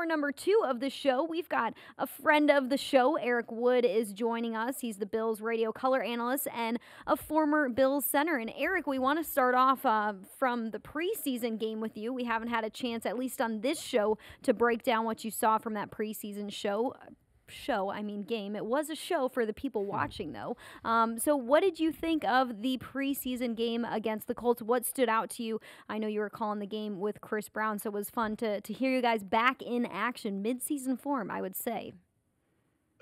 number 2 of the show. We've got a friend of the show. Eric Wood is joining us. He's the Bills radio color analyst and a former Bills center. And Eric, we want to start off from the preseason game with you. We haven't had a chance, at least on this show, to break down what you saw from that preseason game. It was a show for the people watching, though. So what did you think of the preseason game against the Colts? What stood out to you? I know you were calling the game with Chris Brown, so it was fun to hear you guys back in action, mid-season form, I would say.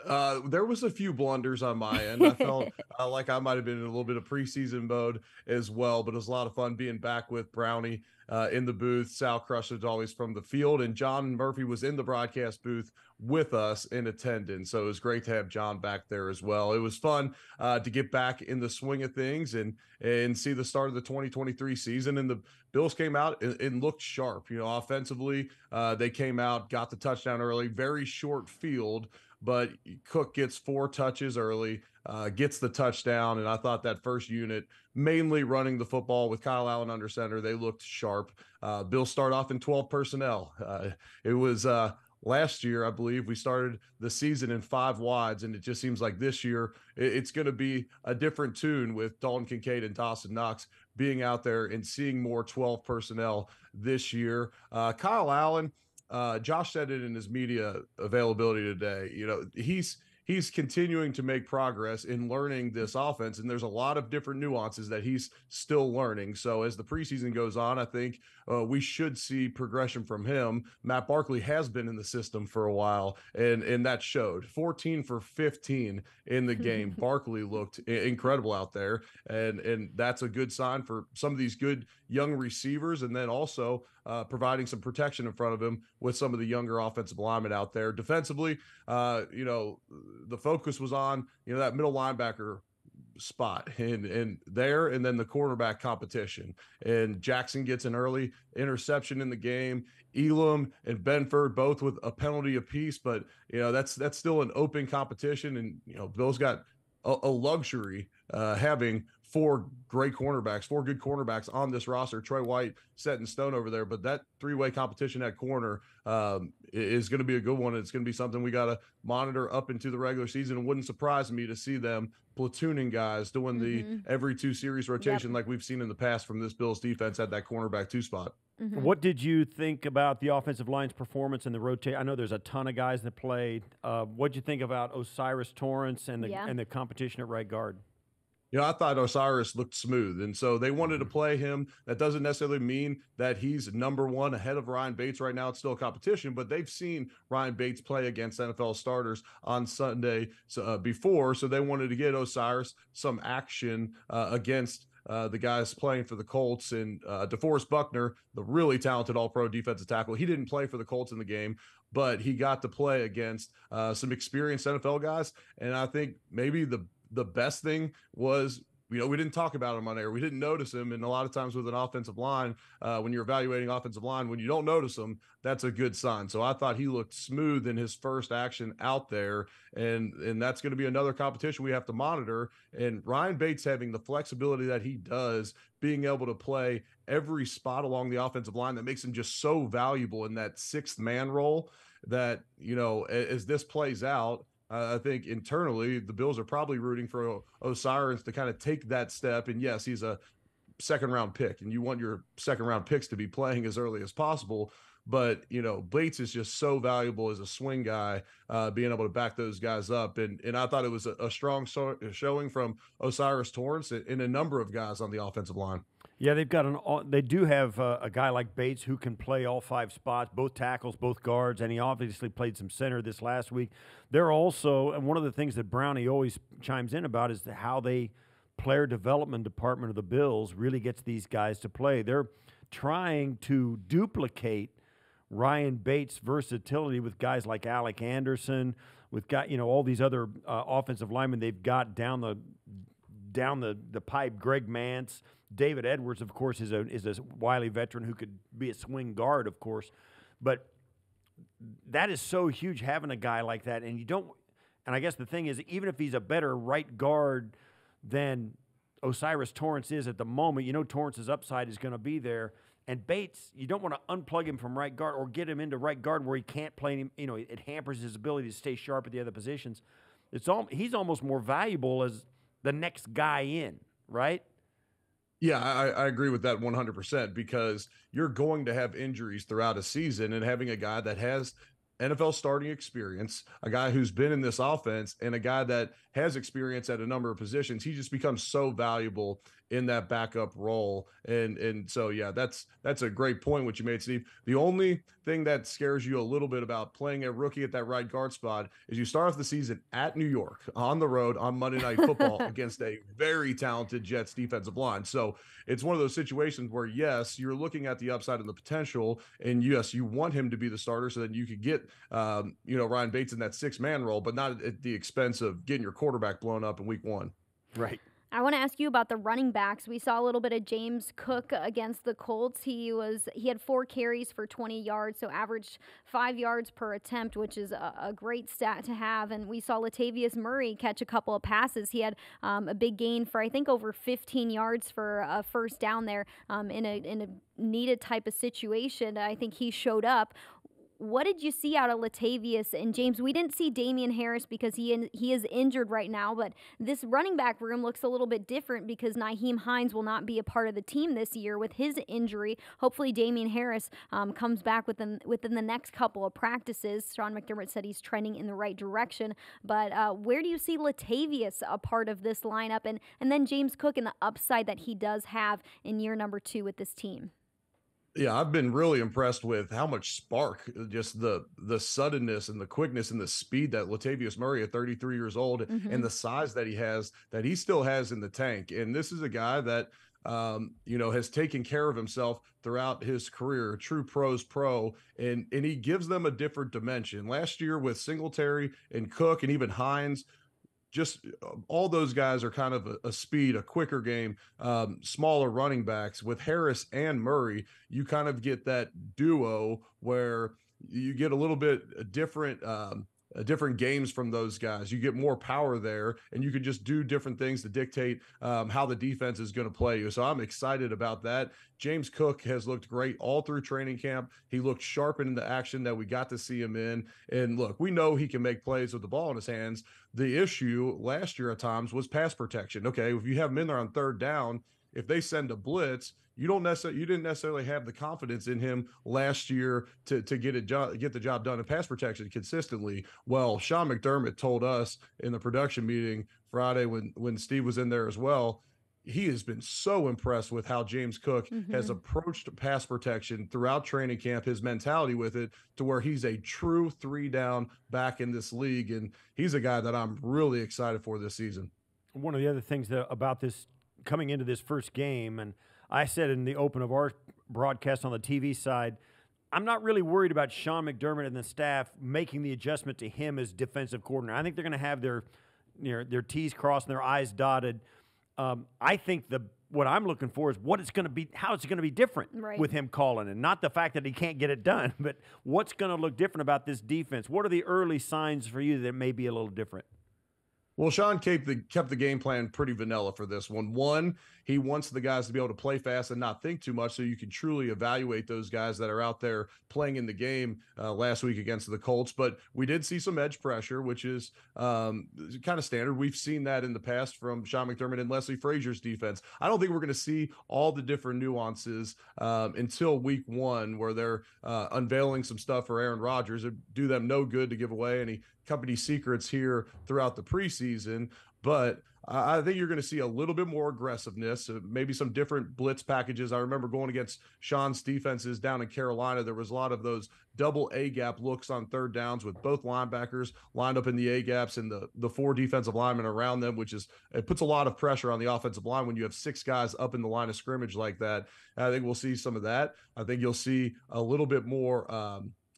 There was a few blunders on my end. I felt like I might have been in a little bit of preseason mode as well, but it was a lot of fun being back with Brownie in the booth. Sal Crusher's always from the field, and John Murphy was in the broadcast booth with us in attendance. So it was great to have John back there as well. It was fun to get back in the swing of things and see the start of the 2023 season. And the Bills came out and looked sharp. Offensively, they came out, got the touchdown early, very short field, but Cook gets 4 touches early, gets the touchdown, and I thought that first unit, mainly running the football with Kyle Allen under center, they looked sharp. Bills start off in 12 personnel. It was last year, I believe, we started the season in 5 wides, and it just seems like this year it's going to be a different tune with Dalton Kincaid and Dawson Knox being out there and seeing more 12 personnel this year. Kyle Allen, Josh said it in his media availability today. He's continuing to make progress in learning this offense, and there's a lot of different nuances that he's still learning. So as the preseason goes on, I think we should see progression from him. Matt Barkley has been in the system for a while, and that showed. 14 for 15 in the game. Barkley looked incredible out there, and that's a good sign for some of these good young receivers, and then also providing some protection in front of him with some of the younger offensive linemen out there. Defensively, the focus was on, that middle linebacker spot and then the quarterback competition. And Jackson gets an early interception in the game. Elam and Benford both with a penalty apiece, but that's still an open competition. And Bill's got a luxury having 4 good cornerbacks on this roster. Troy White set in stone over there, but that 3-way competition at corner is going to be a good one. It's going to be something we got to monitor up into the regular season. It wouldn't surprise me to see them platooning guys doing the every 2 series rotation like we've seen in the past from this Bills defense at that cornerback 2 spot. What did you think about the offensive line's performance in the rotation? I know there's a ton of guys that played. What did you think about Osiris Torrance and the competition at right guard? I thought Osiris looked smooth, and so they wanted to play him. That doesn't necessarily mean that he's number 1 ahead of Ryan Bates right now. It's still a competition, but they've seen Ryan Bates play against NFL starters on Sunday before, so they wanted to get Osiris some action against the guys playing for the Colts. And DeForest Buckner, the really talented all-pro defensive tackle, he didn't play for the Colts in the game, but he got to play against some experienced NFL guys. And I think maybe the best thing was, we didn't talk about him on air. We didn't notice him. And a lot of times with an offensive line, when you're evaluating offensive line, when you don't notice him, that's a good sign. So I thought he looked smooth in his first action out there. And that's going to be another competition we have to monitor. And Ryan Bates having the flexibility that he does, being able to play every spot along the offensive line, that makes him just so valuable in that 6th man role that, as this plays out, I think internally the Bills are probably rooting for Osiris to kind of take that step. And yes, he's a 2nd-round pick, and you want your 2nd-round picks to be playing as early as possible. But, Bates is just so valuable as a swing guy, being able to back those guys up. And I thought it was a strong showing from Osiris Torrance and a number of guys on the offensive line. Yeah, they do have a guy like Bates who can play all 5 spots, both tackles, both guards, and he obviously played some center this last week. They're also, and one of the things that Brownie always chimes in about is how the player development department of the Bills really gets these guys to play. They're trying to duplicate Ryan Bates' versatility with guys like Alec Anderson, with all these other offensive linemen they've got down the pipe. Greg Mance, David Edwards, of course, is a wily veteran who could be a swing guard, of course. But that is so huge, having a guy like that. And I guess the thing is, even if he's a better right guard than Osiris Torrance is at the moment, Torrance's upside is going to be there. And Bates, you don't want to unplug him from right guard or get him into right guard where he can't play him. You know, it hampers his ability to stay sharp at the other positions. He's almost more valuable as the next guy in, right? Yeah, I agree with that 100% because you're going to have injuries throughout a season, and having a guy that has NFL starting experience, a guy who's been in this offense, and a guy that has experience at a number of positions, he just becomes so valuable in that backup role. And so yeah, that's a great point what you made, Steve. The only thing that scares you a little bit about playing a rookie at that right guard spot is you start off the season at New York on the road on Monday Night Football against a very talented Jets defensive line. So it's one of those situations where, yes, you're looking at the upside and the potential, and yes, you want him to be the starter so that you could get Ryan Bates in that 6-man role, but not at the expense of getting your quarterback blown up in week 1. Right. I want to ask you about the running backs. We saw a little bit of James Cook against the Colts. He had 4 carries for 20 yards, so averaged 5 yards per attempt, which is a great stat to have. And we saw Latavius Murray catch a couple of passes. He had a big gain for, I think, over 15 yards for a first down there in a needed type of situation. I think he showed up. What did you see out of Latavius and James? We didn't see Damian Harris because he is injured right now, but this running back room looks a little bit different because Nyheim Hines will not be a part of the team this year with his injury. Hopefully Damian Harris comes back within the next couple of practices. Sean McDermott said he's trending in the right direction, but where do you see Latavius a part of this lineup, and then James Cook and the upside that he does have in year number 2 with this team? Yeah, I've been really impressed with how much spark, just the suddenness and the quickness and the speed that Latavius Murray at 33 years old and the size that he still has in the tank. And this is a guy that, has taken care of himself throughout his career, true pros pro, and he gives them a different dimension. Last year with Singletary and Cook and even Hines, just all those guys are kind of a speed, a quicker game, smaller running backs. With Harris and Murray, you kind of get that duo where you get a little bit different games from those guys. You get more power there, and you can just do different things to dictate how the defense is going to play you. So I'm excited about that. James Cook has looked great all through training camp. He looked sharp in the action that we got to see him in. And look, we know he can make plays with the ball in his hands. The issue last year at times was pass protection. Okay, if you have him in there on 3rd down, if they send a blitz, you didn't necessarily have the confidence in him last year to get the job done in pass protection consistently. Well, Sean McDermott told us in the production meeting Friday when Steve was in there as well, he has been so impressed with how James Cook has approached pass protection throughout training camp, his mentality with it, to where he's a true 3-down back in this league. And he's a guy that I'm really excited for this season. One of the other things about this coming into this first game, and I said in the open of our broadcast on the TV side, I'm not really worried about Sean McDermott and the staff making the adjustment to him as defensive coordinator. I think they're going to have their T's crossed and their I's dotted. I think what I'm looking for is what it's going to be, how it's going to be different with him calling, and not the fact that he can't get it done, but what's going to look different about this defense. What are the early signs for you that may be a little different? Well, Sean kept the game plan pretty vanilla for this one. One, he wants the guys to be able to play fast and not think too much so you can truly evaluate those guys that are out there playing in the game last week against the Colts. But we did see some edge pressure, which is kind of standard. We've seen that in the past from Sean McDermott and Leslie Frazier's defense. I don't think we're going to see all the different nuances until week 1, where they're unveiling some stuff for Aaron Rodgers. It'd do them no good to give away any company secrets here throughout the preseason, but I think you're going to see a little bit more aggressiveness, maybe some different blitz packages. I remember going against Sean's defenses down in Carolina. There was a lot of those double A-gap looks on 3rd downs with both linebackers lined up in the A-gaps and the 4 defensive linemen around them, it puts a lot of pressure on the offensive line when you have 6 guys up in the line of scrimmage like that. I think we'll see some of that. I think you'll see a little bit more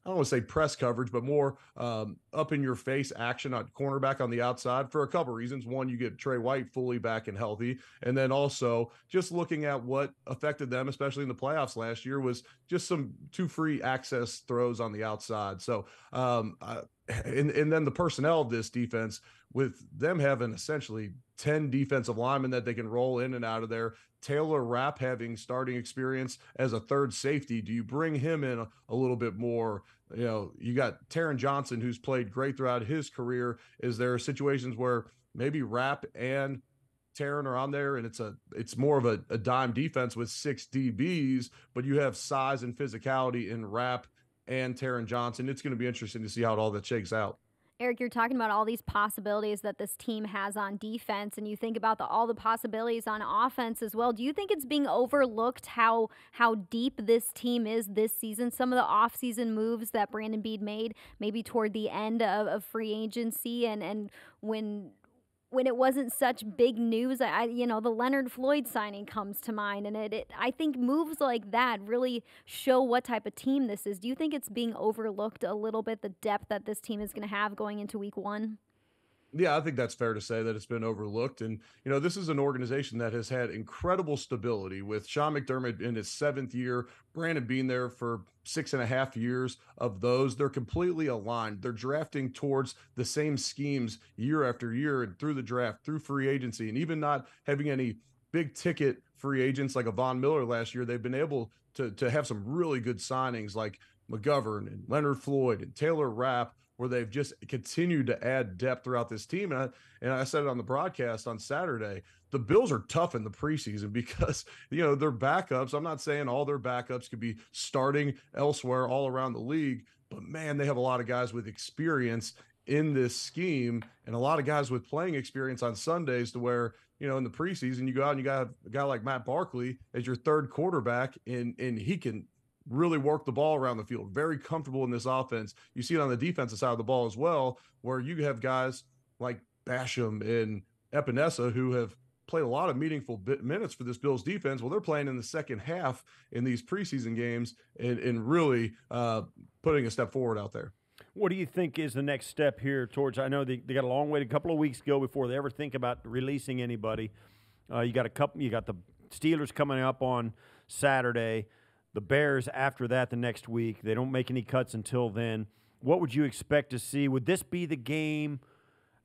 I don't want to say press coverage, but more up in your face action on cornerback on the outside for a couple reasons. One, you get Trey White fully back and healthy. And then also just looking at what affected them, especially in the playoffs last year, was just some 2 free access throws on the outside. So and then the personnel of this defense, with them having essentially 10 defensive linemen that they can roll in and out of there. Taylor Rapp having starting experience as a third safety. Do you bring him in a little bit more? You know, you got Taron Johnson, who's played great throughout his career. Is there situations where maybe Rapp and Taron are on there and it's more of a dime defense with 6 DBs, but you have size and physicality in Rapp and Taron Johnson? It's going to be interesting to see how all that shakes out. Eric, you're talking about all these possibilities that this team has on defense, and you think about all the possibilities on offense as well. Do you think it's being overlooked how deep this team is this season? Some of the offseason moves that Brandon Beede made, maybe toward the end of free agency, and when it wasn't such big news, the Leonard Floyd signing comes to mind, and I think moves like that really show what type of team this is. Do you think it's being overlooked a little bit, the depth that this team is going to have going into week 1? Yeah, I think that's fair to say that it's been overlooked. And, this is an organization that has had incredible stability with Sean McDermott in his 7th year, Brandon being there for 6.5 years of those. They're completely aligned. They're drafting towards the same schemes year after year and through the draft, through free agency, and even not having any big ticket free agents like a Von Miller last year. They've been able to have some really good signings like McGovern and Leonard Floyd and Taylor Rapp, where they've just continued to add depth throughout this team. And I said it on the broadcast on Saturday, the Bills are tough in the preseason because, their backups, I'm not saying all their backups could be starting elsewhere all around the league, but man, they have a lot of guys with experience in this scheme and a lot of guys with playing experience on Sundays to where, in the preseason, you go out and you got a guy like Matt Barkley as your third quarterback and he can really work the ball around the field, very comfortable in this offense. You see it on the defensive side of the ball as well, where you have guys like Basham and Epinesa who have played a lot of meaningful minutes for this Bills defense. Well, they're playing in the second half in these preseason games and really putting a step forward out there. What do you think is the next step here towards, I know they got a long way, a couple of weeks ago before they ever think about releasing anybody. You got the Steelers coming up on Saturday, the Bears after that the next week. They don't make any cuts until then. What would you expect to see? Would this be the game?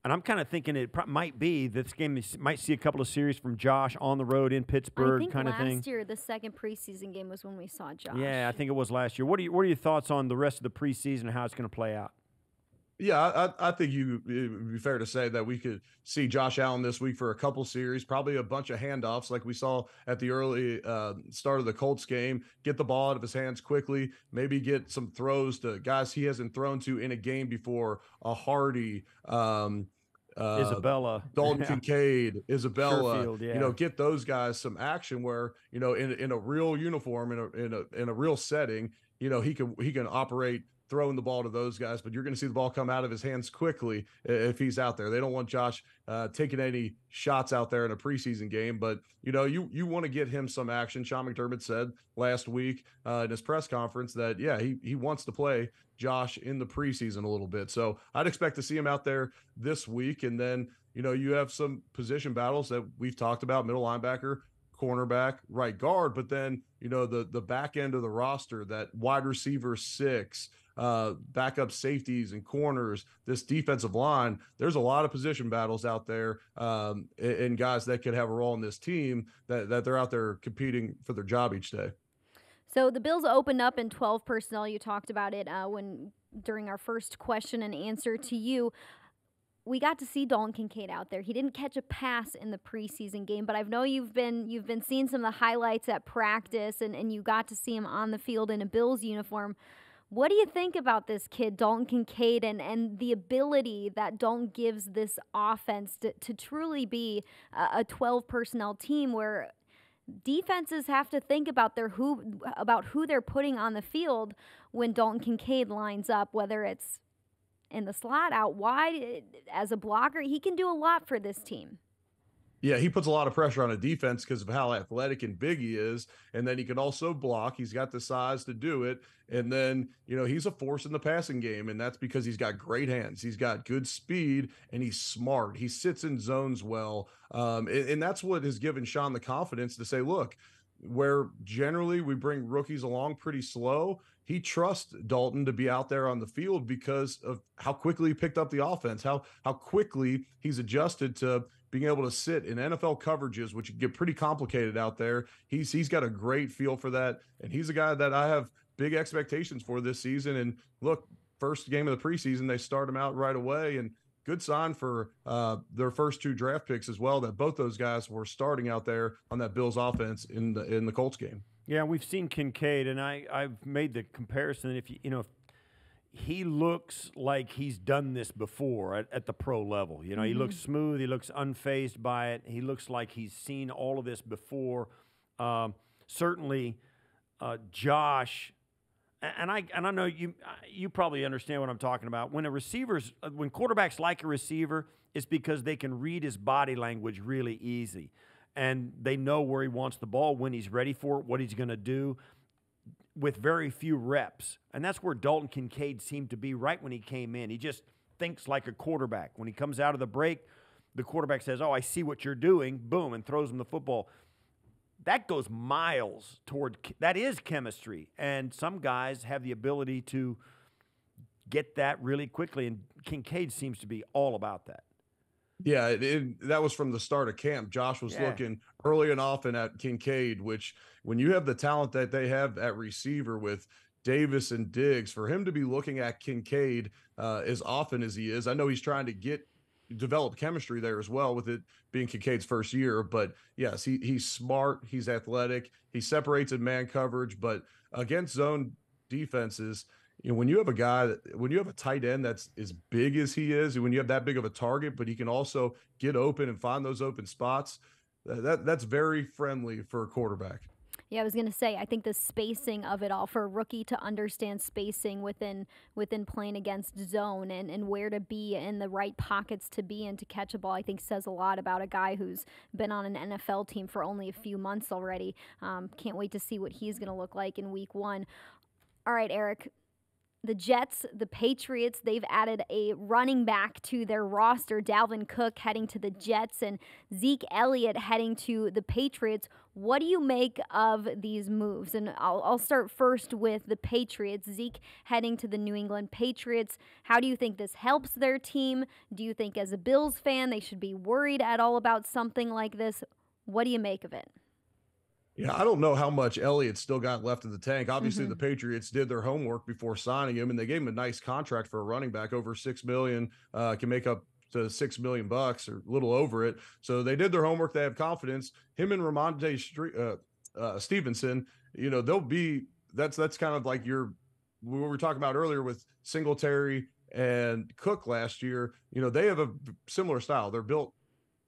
And I'm kind of thinking it might be this game. Might see a couple of series from Josh on the road in Pittsburgh, kind of thing. Last year, the second preseason game was when we saw Josh. Yeah, I think it was last year. What are your thoughts on the rest of the preseason and how it's going to play out? Yeah, I think it would be fair to say that we could see Josh Allen this week for a couple series, probably a bunch of handoffs like we saw at the early start of the Colts game, get the ball out of his hands quickly, maybe get some throws to guys he hasn't thrown to in a game before, a Hardy, Isabella, Dalton Kincaid, Isabella, Sherfield, yeah. Get those guys some action where, in a real uniform, in a real setting, he can operate throwing the ball to those guys, but you're going to see the ball come out of his hands quickly if he's out there. They don't want Josh taking any shots out there in a preseason game, but you want to get him some action. Sean McDermott said last week in his press conference that, yeah, he wants to play Josh in the preseason a little bit. So I'd expect to see him out there this week. And then, you have some position battles that we've talked about, middle linebacker, cornerback, right guard, but then, the back end of the roster, that wide receiver 6, backup safeties and corners, this defensive line, there's a lot of position battles out there and guys that could have a role in this team that they're out there competing for their job each day. So the Bills opened up in 12 personnel. You talked about it during our first question and answer to you. We got to see Dalton Kincaid out there. He didn't catch a pass in the preseason game, but I know you've been seeing some of the highlights at practice, and you got to see him on the field in a Bills uniform. What do you think about this kid, Dalton Kincaid, and the ability that Dalton gives this offense to truly be a 12 personnel team where defenses have to think about who they're putting on the field when Dalton Kincaid lines up, whether it's in the slot, out wide, as a blocker? He can do a lot for this team. Yeah, he puts a lot of pressure on a defense because of how athletic and big he is. And then he can also block. He's got the size to do it. And then, he's a force in the passing game. And that's because he's got great hands. He's got good speed and he's smart. He sits in zones well. And that's what has given Sean the confidence to say, look, where generally we bring rookies along pretty slow, he trusts Dalton to be out there on the field because of how quickly he picked up the offense, how quickly he's adjusted to being able to sit in NFL coverages, which get pretty complicated out there. He's got a great feel for that, and he's a guy that I have big expectations for this season. And look, first game of the preseason, they start him out right away, and good sign for their first 2 draft picks as well, that both those guys were starting out there on that Bills offense in the Colts game. Yeah, we've seen Kincaid, and I've made the comparison. If he looks like he's done this before at the pro level. He looks smooth. He looks unfazed by it. He looks like he's seen all of this before. Certainly, Josh, and I know you probably understand what I'm talking about. When quarterbacks like a receiver, it's because they can read his body language really easy, and they know where he wants the ball, when he's ready for it, what he's going to do, with very few reps. And that's where Dalton Kincaid seemed to be right when he came in. He just thinks like a quarterback. When he comes out of the break, the quarterback says, "Oh, I see what you're doing," boom, and throws him the football. That goes miles that is chemistry. And some guys have the ability to get that really quickly, and Kincaid seems to be all about that. Yeah, that was from the start of camp. Josh was looking early and often at Kincaid, which when you have the talent that they have at receiver with Davis and Diggs, for him to be looking at Kincaid as often as he is, I know he's trying to develop chemistry there as well, with it being Kincaid's first year. But yes, he's smart, he's athletic, he separates in man coverage, but against zone defenses, when you have a tight end that's as big as he is, when you have that big of a target, but he can also get open and find those open spots, that's very friendly for a quarterback. Yeah, I was going to say, I think the spacing of it all, for a rookie to understand spacing within playing against zone and where to be in the right pockets to be in to catch a ball, I think says a lot about a guy who's been on an NFL team for only a few months already. Can't wait to see what he's going to look like in week 1. All right, Eric. The Jets, the Patriots, they've added a running back to their roster. Dalvin Cook heading to the Jets and Zeke Elliott heading to the Patriots. What do you make of these moves? And I'll start first with the Patriots. Zeke heading to the New England Patriots. How do you think this helps their team? Do you think as a Bills fan they should be worried at all about something like this? What do you make of it? Yeah, I don't know how much Elliott still got left in the tank. Obviously, the Patriots did their homework before signing him, and they gave him a nice contract for a running back, over $6 million, can make up to $6 million bucks or a little over it. So they did their homework. They have confidence. Him and Ramondre Stevenson, they'll be. That's kind of like what we were talking about earlier with Singletary and Cook last year. They have a similar style. They're built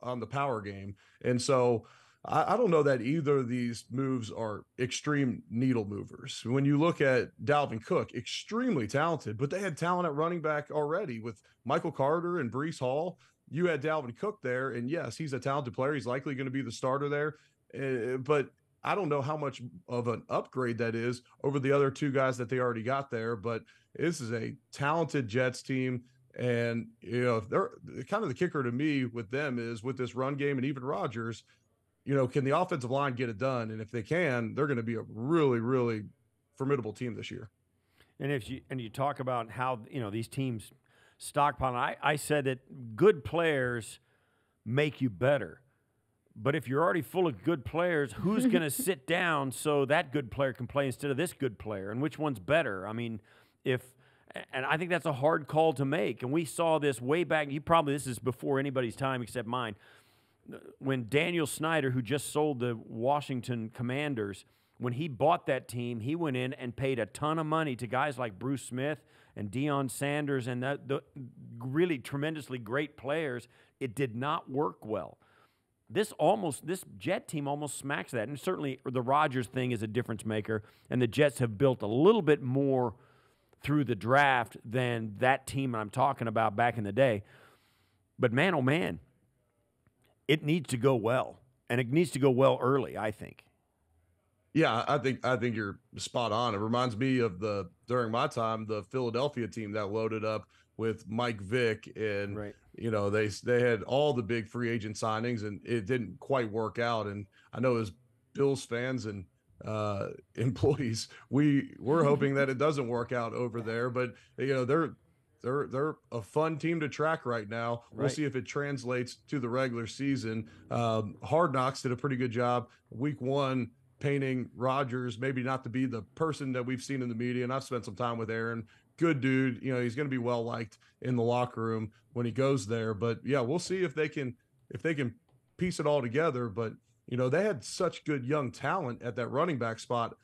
on the power game, and so I don't know that either of these moves are extreme needle movers. When you look at Dalvin Cook, extremely talented, but they had talent at running back already with Michael Carter and Breece Hall. You had Dalvin Cook there, and yes, he's a talented player. He's likely going to be the starter there, but I don't know how much of an upgrade that is over the other 2 guys that they already got there. But this is a talented Jets team. And, they're kind of the kicker to me with them is with this run game and even Rodgers, can the offensive line get it done? And if they can, they're going to be a really, really formidable team this year. And you talk about how these teams stockpile. I said that good players make you better, but if you're already full of good players, who's going to sit down so that good player can play instead of this good player? And which one's better? I mean, and I think that's a hard call to make. And we saw this way back. This is before anybody's time except mine. When Daniel Snyder, who just sold the Washington Commanders, when he bought that team, he went in and paid a ton of money to guys like Bruce Smith and Deion Sanders and the really tremendously great players. It did not work well. This Jet team almost smacks that. And certainly the Rodgers thing is a difference maker, and the Jets have built a little bit more through the draft than that team I'm talking about back in the day. But man, oh man, it needs to go well, and it needs to go well early, I think. Yeah, I think you're spot on. It reminds me of during my time, the Philadelphia team that loaded up with Mike Vick, and right. They had all the big free agent signings, and it didn't quite work out. And I know as Bills fans and employees. We're hoping that it doesn't work out over there, but they're a fun team to track right now. We'll see if it translates to the regular season. Hard Knocks did a pretty good job week 1 painting Rodgers maybe not to be the person that we've seen in the media. And I've spent some time with Aaron. Good dude. He's going to be well liked in the locker room when he goes there. But yeah, we'll see if they can piece it all together. But they had such good young talent at that running back spot.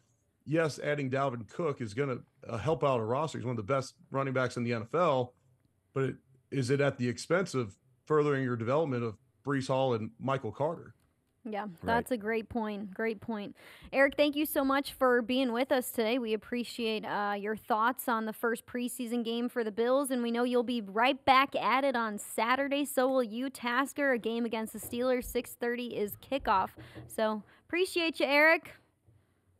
Yes, adding Dalvin Cook is going to help out a roster. He's one of the best running backs in the NFL. But is it at the expense of furthering your development of Breece Hall and Michael Carter? Yeah, that's a great point. Great point. Eric, thank you so much for being with us today. We appreciate your thoughts on the first preseason game for the Bills, and we know you'll be right back at it on Saturday. So will you, Tasker. A game against the Steelers, 6:30 is kickoff. So appreciate you, Eric.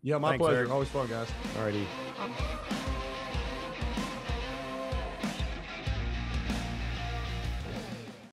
Yeah, my Thanks, pleasure. Eric. Always fun, guys. All righty.